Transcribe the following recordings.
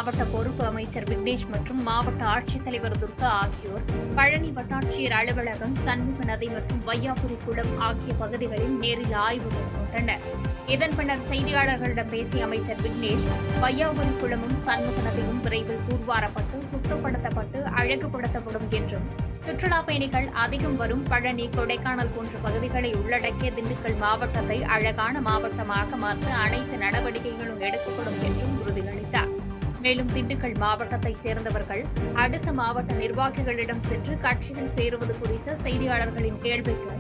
மாவட்ட பொறுப்பு அமைச்சர் விக்னேஷ் மற்றும் மாவட்ட ஆட்சித்தலைவர் துர்கா ஆகியோர் பழனி வட்டாட்சியர் அலுவலகம், சண்முக நதி மற்றும் வையாபுரி குளம் ஆகிய பகுதிகளில் நேரில் ஆய்வு மேற்கொண்டனர். இதன் பின்னர் செய்தியாளர்களிடம் பேசிய அமைச்சர் விக்னேஷ், வையாபுரி குளமும் சண்முக நதியும் விரைவில் தூர்வாரப்பட்டு சுத்தப்படுத்தப்பட்டு அழகுபடுத்தப்படும் என்றும், சுற்றுலா பயணிகள் அதிகம் வரும் பழனி, கொடைக்கானல் போன்ற பகுதிகளை உள்ளடக்கிய திண்டுக்கல் மாவட்டத்தை அழகான மாவட்டமாக மாற்ற அனைத்து நடவடிக்கைகளும் எடுக்கப்படும் என்றும் உறுதியளித்தார். மேலும் திண்டுக்கல் மாவட்டத்தை சேர்ந்தவர்கள் அடுத்த மாவட்ட நிர்வாகிகளிடம் சென்று கட்சியில் சேருவது குறித்த செய்தியாளர்களின் கேள்விக்கு,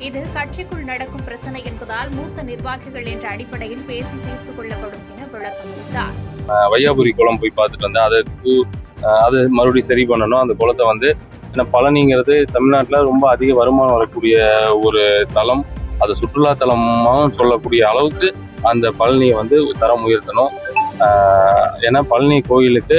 இது கட்சிக்குள் நடக்கும் பிரச்சினை என்பதால் மூத்த நிர்வாகிகள் என்ற அடிப்படையில் பேசி தீர்த்துக் கொள்ளப்படும் என விளக்கம் அளித்தார். வையாபுரி குளம் போய் பார்த்துட்டு வந்தேன். அது மறுபடியும் சரி பண்ணணும். அந்த குளத்தை ஏன்னா பழனிங்கிறது தமிழ்நாட்டில் ரொம்ப அதிக வருமானம் வரக்கூடிய ஒரு தலம். அது சுற்றுலா தலமாக சொல்லக்கூடிய அளவுக்கு அந்த பழனியை தரம் உயர்த்தணும். ஏன்னா பழனி கோயிலுக்கு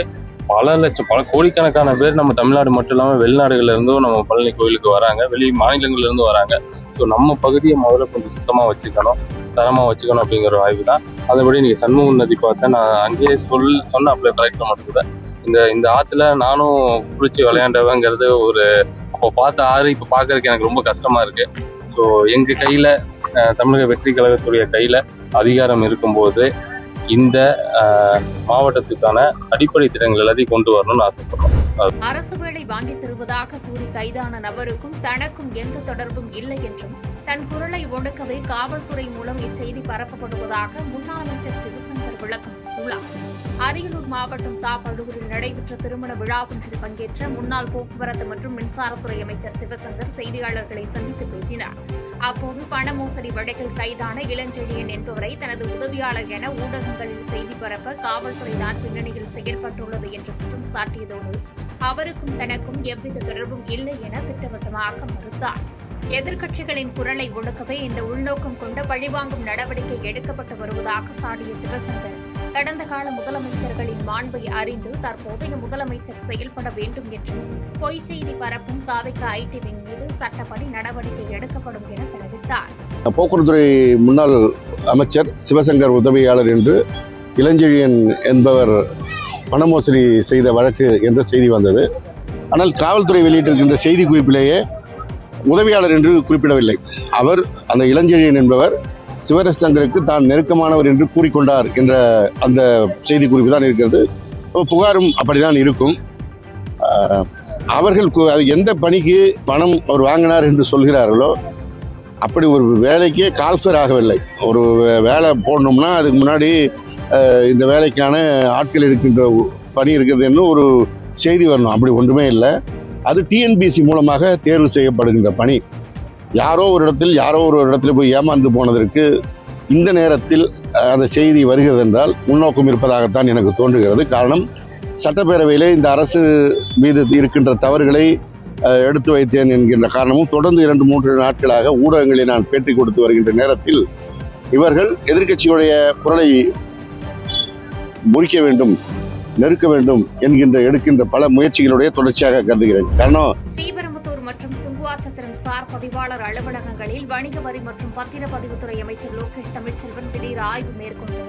பல கோடிக்கணக்கான பேர் நம்ம தமிழ்நாடு மட்டும் இல்லாமல் வெளிநாடுகள்ல இருந்தும் நம்ம பழனி கோயிலுக்கு வராங்க, வெளி மாநிலங்கள்ல இருந்தும் வராங்க. ஸோ நம்ம பகுதியை முதல்ல கொஞ்சம் சுத்தமாக வச்சுக்கணும், தரமாக வச்சுக்கணும் அப்படிங்கிற ஒரு ஆய்வு தான். அதன்படி நீங்கள் சண்முக நதி பார்த்தேன், நான் அங்கேயே சொன்ன அப்படியே ட்ராக்டர் மட்டும் கூட இந்த ஆற்றுல நானும் குளிச்சு விளையாண்டவங்கிறது அப்போ பார்த்த ஆறு இப்போ பார்க்கறதுக்கு எனக்கு ரொம்ப கஷ்டமா இருக்கு. ஸோ எங்கள் கையில், தமிழக வெற்றி கழகத்துடைய கையில் அதிகாரம் இருக்கும்போது இந்த மாவட்டத்துக்கான அடிப்படை திட்டங்கள் எல்லாத்தையும் கொண்டு வரணும்னு ஆசைப்படுறோம். அரசு வேலை வாங்கி தருவதாக கூறி கைதான நபருக்கும் தனக்கும் எந்த தொடர்பும் இல்லை என்றும், தன் குரலை ஒடுக்கவே காவல்துறை மூலம் இச்செய்தி பரப்பப்படுவதாக முன்னாள் அமைச்சர் சிவசங்கர் விளக்கம் அளித்துள்ளார். அரியலூர் மாவட்டம் தாப்பலூரில் நடைபெற்ற திருமண விழா ஒன்றில் பங்கேற்ற முன்னாள் போக்குவரத்து மற்றும் மின்சாரத்துறை அமைச்சர் சிவசங்கர் செய்தியாளர்களை சந்தித்து பேசினார். அப்போது பண மோசடி வழக்கில் கைதான இளஞ்செழியன் என்பவரை தனது உதவியாளர் என ஊடகங்களில் செய்தி பரப்ப காவல்துறைதான் பின்னணியில் செயல்பட்டுள்ளது என்று குற்றம் சாட்டியதோடு, அவருக்கும் தனக்கும் எவ்வித தொடர்பும் இல்லை என திட்டவட்டமாக மறுத்தார். எதிர்க்கட்சிகளின் குரலை ஒடுக்கவே இந்த உள்நோக்கம் கொண்ட பழிவாங்கும் நடவடிக்கை எடுக்கப்பட்டு வருவதாக சாடிய சிவசங்கர், கடந்த கால முதலமைச்சர்களின் மாண்பை அறிந்து தற்போதைய முதலமைச்சர் செயல்பட வேண்டும் என்றும், பொய் செய்தி பரப்பும் தாவிக ஐடி விங் மீது சட்டப்படி நடவடிக்கை எடுக்கப்படும் என தெரிவித்தார். போக்குவரத்துறை முன்னாள் அமைச்சர் சிவசங்கர் உதவியாளர் என்று இளஞ்செழியன் என்பவர் பண மோசடி செய்த வழக்கு என்ற செய்தி வந்தது. ஆனால் காவல்துறை வெளியிட்டிருக்கின்ற செய்தி குறிப்பிலேயே உதவியாளர் என்று குறிப்பிடவில்லை. அவர், அந்த இளஞ்செழியன் என்பவர் சிவசங்கருக்கு தான் நெருக்கமானவர் என்று கூறிக்கொண்டார் என்ற அந்த செய்தி குறிப்பு தான் இருக்கிறது. புகாரும் அப்படிதான் இருக்கும். அவர்கள் எந்த பணிக்கு பணம் அவர் வாங்கினார் என்று சொல்கிறார்களோ, அப்படி ஒரு வேலைக்கே கால்ஃபர் ஆகவில்லை. ஒரு வேலை போடணும்னா அதுக்கு முன்னாடி இந்த வேலைக்கான ஆட்கள் எடுக்கின்ற பணி இருக்கிறது என்று ஒரு செய்தி வரணும். அப்படி ஒன்றுமே இல்லை. அது டிஎன்பிசி மூலமாக தேர்வு செய்யப்படுகின்ற பணி. யாரோ ஒரு இடத்துல போய் ஏமாந்து போனதற்கு இந்த நேரத்தில் அந்த செய்தி வருகிறது என்றால் உள்நோக்கம் இருப்பதாகத்தான் எனக்கு தோன்றுகிறது. காரணம், சட்டப்பேரவையிலே இந்த அரசு மீது இருக்கின்ற தவறுகளை எடுத்து வைத்தேன் என்கின்ற காரணமும், தொடர்ந்து 2-3 நாட்களாக ஊடகங்களில் நான் பேட்டி கொடுத்து வருகின்ற நேரத்தில் இவர்கள் எதிர்க்கட்சியுடைய குரலை முறிக்க வேண்டும், நெருக்க வேண்டும் எடுக்கின்ற பல முயற்சிகளுடைய தொடர்ச்சியாக கருதுகிறேன். காரணம், ஸ்ரீபெரும்புதூர் மற்றும் சுங்குவாச்சத்திரம் சார் பதிவாளர் அலுவலகங்களில் வணிக வரி மற்றும் பத்திரப்பதிவுத்துறை அமைச்சர் லோகேஷ் தமிழ்ச்செல்வன் திடீர் ஆய்வு மேற்கொண்டு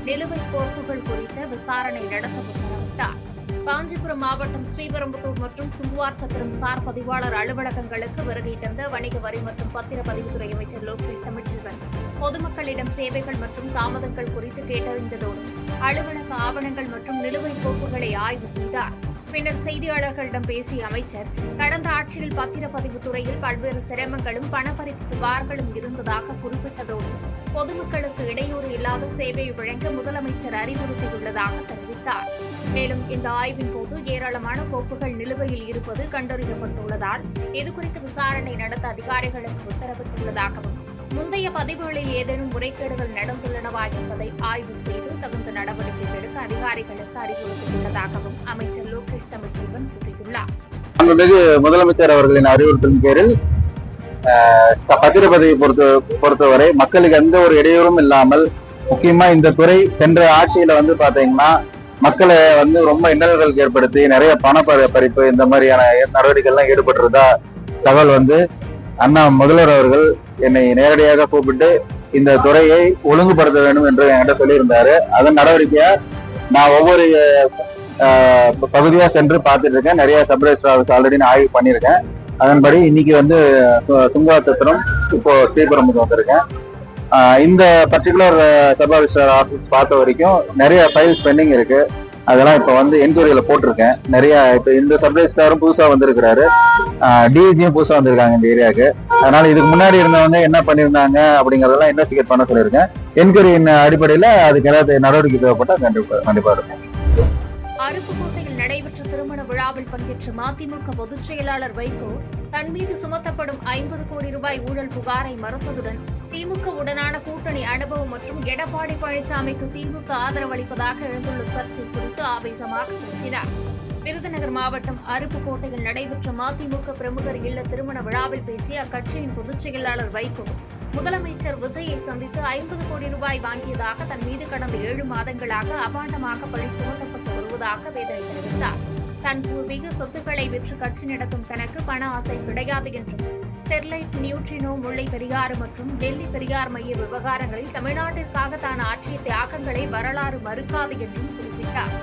நிலுவைப் பொறுப்புகள் குறித்த விசாரணை நடத்த உத்தரவிட்டார். காஞ்சிபுரம் மாவட்டம் ஸ்ரீபெரும்புதூர் மற்றும் சுங்குவார்சத்திரம் சார் பதிவாளர் அலுவலகங்களுக்கு வருகை தந்த வணிக வரி மற்றும் பத்திரப்பதிவுத்துறை அமைச்சர் லோகேஷ் தமிழ்ச்செல்வன் பொதுமக்களிடம் சேவைகள் மற்றும் தாமதங்கள் குறித்து கேட்டறிந்ததோடு அலுவலக ஆவணங்கள் மற்றும் நிலுவைப் கோப்புகளை ஆய்வு செய்தார். பின்னர் செய்தியாளர்களிடம் பேசிய அமைச்சர், கடந்த ஆட்சியில் பத்திரப்பதிவுத் துறையில் பல்வேறு சிரமங்களும் பணப்பறிப்பு புகார்களும் இருந்ததாக குறிப்பிட்டதோடு, பொதுமக்களுக்கு இடையூறு இல்லாத சேவை வழங்க முதலமைச்சர் அறிவுறுத்தியுள்ளதாக தெரிவித்தார். மேலும் இந்த ஆய்வின் போது ஏராளமான கோப்புகள் நிலுவையில் இருப்பது கண்டறியப்பட்டுள்ளதால் இதுகுறித்து விசாரணை நடத்த அதிகாரிகளுக்கு உத்தரவிட்டுள்ளதாகவும், முந்தைய பதிவுகளில் ஏதேனும் முறைகேடுகள் நடந்துள்ளனவா என்பதை ஆய்வு செய்து தகுந்த நடவடிக்கை எடுக்க அதிகாரிகளுக்கு அறிவுறுத்தியுள்ளதாகவும் அமைச்சர் லோகேஷ் தமிழ்ச்செல்வன் கூறியுள்ளார். முதலமைச்சர் அவர்களின் அறிவுறுத்தலின் பேரில் பத்திரப்பதிவை பொறுத்தவரை மக்களுக்கு எந்த ஒரு இடையூறும் இல்லாமல், முக்கியமா இந்த துறை சென்ற ஆட்சியில பாத்தீங்கன்னா மக்களை ரொம்ப இன்னல்களுக்கு ஏற்படுத்தி நிறைய பணப்பறிப்பு இந்த மாதிரியான நடவடிக்கைகள்லாம் ஈடுபட்டிருந்தா தகவல் அண்ணா முதல்வர் அவர்கள் என்னை நேரடியாக கூப்பிட்டு இந்த துறையை ஒழுங்குபடுத்த வேண்டும் என்று என்கிட்ட சொல்லியிருந்தாரு. அதன் நடவடிக்கையா நான் ஒவ்வொரு பகுதியா சென்று பார்த்துட்டு இருக்கேன். நிறைய சப் ரெஜிஸ்டர் ஆஃபீஸ் ஆல்ரெடி நான் ஆய்வு பண்ணியிருக்கேன். அதன்படி இன்னைக்கு வந்து சுங்காசத்திரம் இப்போ ஸ்ரீபெரும்புதூர் வந்திருக்கேன். இந்த பர்டிகுலர் சப் ரெஜிஸ்டர் ஆஃபீஸ் பார்த்த வரைக்கும் நிறைய ஃபைல்ஸ் பெண்டிங் இருக்கு. அதெல்லாம் இப்போ வந்து என்கொயரியில போட்டிருக்கேன். நிறைய இப்போ இந்த சப் ரெஜிஸ்டாரும் புதுசா வந்திருக்கிறாரு, டிஜியும் புதுசா வந்திருக்காங்க இந்த ஏரியாவுக்கு. அதனால இதுக்கு முன்னாடி இருந்தவங்க என்ன பண்ணியிருந்தாங்க அப்படிங்கறதெல்லாம் இன்வெஸ்டிகேட் பண்ண சொல்லியிருக்கேன். என்கொயரியின் அடிப்படையில அதுக்கு ஏதாவது நடவடிக்கை தேவைப்பட்டா கண்டிப்பா இருக்கும். அருப்புக்கோட்டையில் நடைபெற்ற திருமண விழாவில் பங்கேற்ற மதிமுக பொதுச் செயலாளர் வைகோ தன் மீது சுமத்தப்படும் 50 கோடி ரூபாய் ஊழல் புகாரை மறுத்ததுடன் திமுகவுடனான கூட்டணி அனுபவம் மற்றும் எடப்பாடி பழனிசாமிக்கு திமுக ஆதரவளிப்பதாக எழுந்துள்ள சர்ச்சை குறித்து ஆவேசமாக பேசினார். விருதுநகர் மாவட்டம் அருப்புக்கோட்டையில் நடைபெற்ற மதிமுக பிரமுகர் இல்ல திருமண விழாவில் பேசிய அக்கட்சியின் பொதுச் செயலாளர் வைகோ முதலமைச்சர் விஜயை சந்தித்து 50 கோடி ரூபாய் வாங்கியதாக தன் மீது கடந்த 7 மாதங்களாக அபாண்டமாக பழி சுமத்தப்பட்டு வருவதாக வேதனை தெரிவித்தார். தன் பூர்வீக சொத்துக்களை விற்று கட்சி நடத்தும் தனக்கு பண ஆசை கிடையாது என்றும் ஸ்டெர்லைட், நியூட்ரினோ, முல்லை பெரியாறு மற்றும் டெல்லி பெரியார் மைய விவகாரங்களில் தமிழ்நாட்டிற்காக தான் ஆற்றிய தியாகங்களை வரலாறு மறுக்காது என்றும் குறிப்பிட்டார்.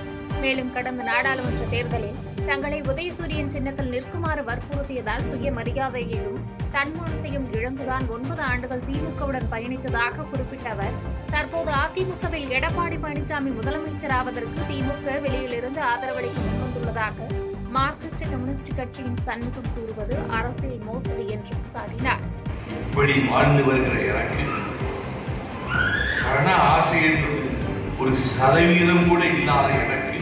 மேலும் கடந்த நாடாளுமன்ற தேர்தலில் தங்களை உதயசூரியன் சின்னத்தில் நிற்குமாறு வற்புறுத்தியதால் சுயமரியாதையையும் தன்மானத்தையும் இழந்துதான் 9 ஆண்டுகள் திமுகவுடன் பயணித்ததாக குறிப்பிட்ட அவர் தற்போது அதிமுகவில் எடப்பாடி பழனிசாமி முதலமைச்சராவதற்கு திமுக வெளியிலிருந்து ஆதரவளிக்க முன்வந்துள்ளதாக மார்க்சிஸ்ட் கம்யூனிஸ்ட் கட்சியின் சண்முகம் கூறுவது அரசியல் மோசடி என்றும் சாடினார். இப்படி வாழ்ந்து வருகிற எனக்கு பண ஆசை என்பது ஒரு சதவீதம் கூட இல்லாத எனக்கு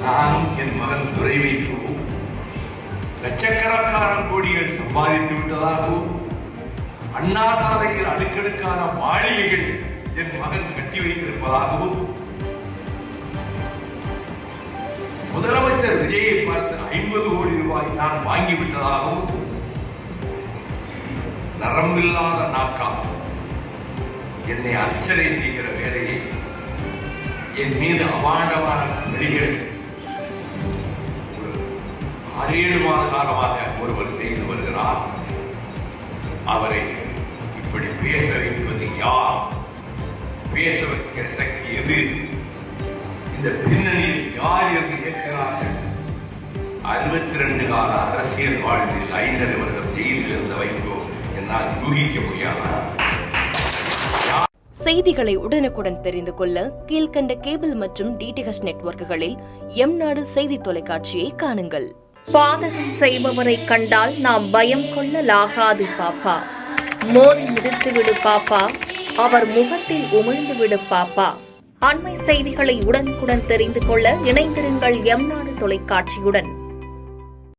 நானும் என் மகன் துறை வைக்கவும் லட்சக்கணக்கான கோடிகள் சம்பாதித்து விட்டதாகவும் அண்ணா சாலையில் அடுக்கடுக்கான மாளிகைகள் என் மகன் கட்டி வைத்திருப்பதாகவும் முதலமைச்சர் விஜயை பார்த்து 50 கோடி ரூபாய் நான் வாங்கிவிட்டதாகவும் நரம்பில்லாத நாக்கால் என்னை அர்ச்சனை செய்கிற வேலையை என் மீது அபாண்டமான நடிகர் 6-7 மாத காலமாக ஒருவர் செய்து வருகிறார். அவரை இப்படி பேச வைப்பது யார்? பேச வைக்கிற சக்தி எது? இந்த பின்னணியில் யார் என்று இயக்குகிறார்கள்? 62 கால அரசியல் வாழ்வில் 5 வருடம் ஜெயிலில் இருந்த வைகோ என்னால் யூகிக்க முடியாதா? செய்திகளை உடனுக்குடன் தெரிந்து கொள்ள கீழ்கண்ட கேபிள் மற்றும் டிடிஎச் நெட்வொர்க்குகளில் எம்நாடு செய்தி தொலைக்காட்சியை காணுங்கள். பாதகம் செய்பவரை கண்டால் நாம் பயம் கொள்ளலாகாது பாப்பா. மோதி மிதித்து விடு பாப்பா, அவர் முகத்தில் உமிழ்ந்து விடு பாப்பா. அண்மை செய்திகளை உடனுக்குடன் தெரிந்து கொள்ள இணைந்திருங்கள் எம்நாடு தொலைக்காட்சியுடன்.